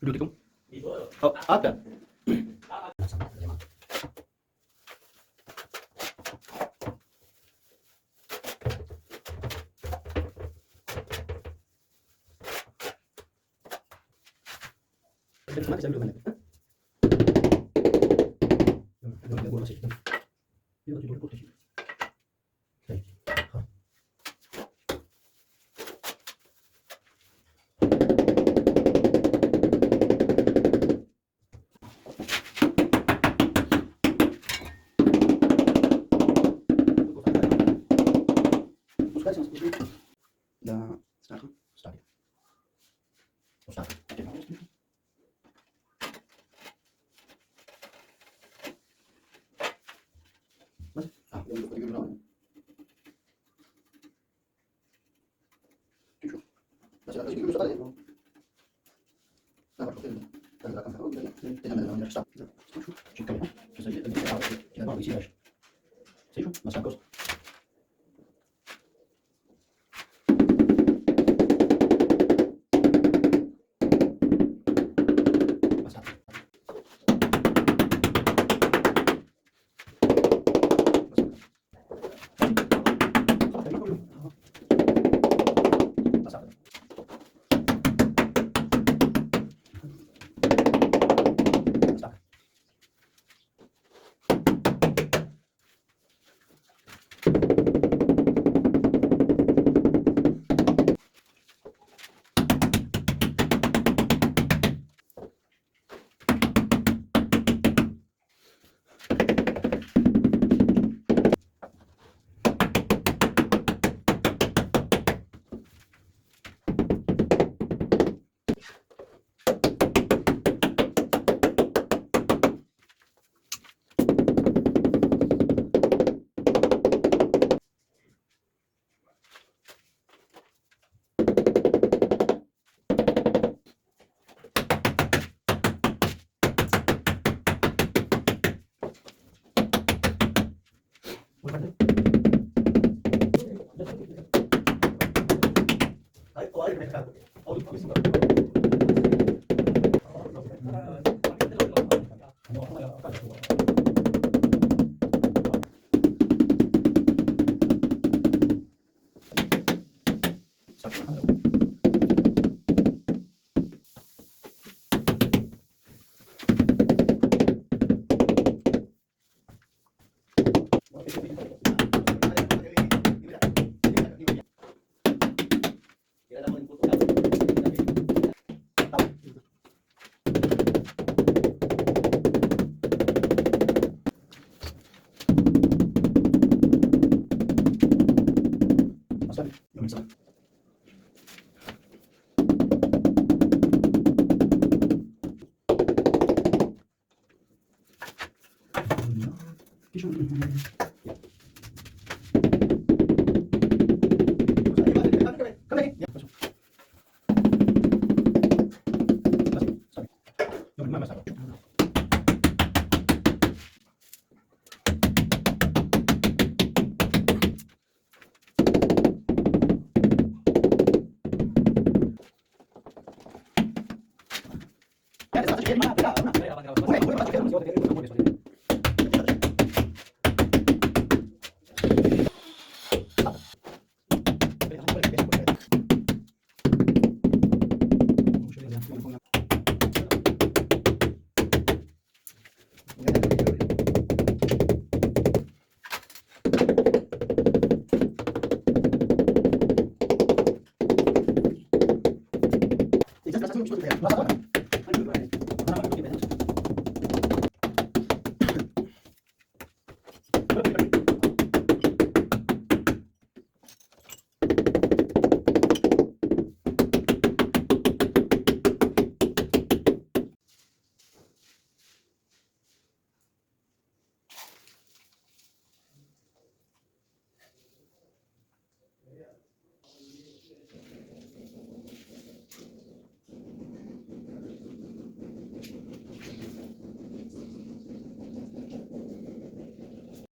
Udah gitu. Oh, ada. Mana saya belum mana? Belum masih. Ini masih dulu sih. Dah, start. Start. Start. Oke, Mas. Ah, yang pergi dulu. Cucu. Masih ada sedikit sekali. Nah, oke. Dan akan tahu dan dengan namanya start. Cucu. Jika ya, bisa jadi kita mau isi aja. Cucu, mas aku.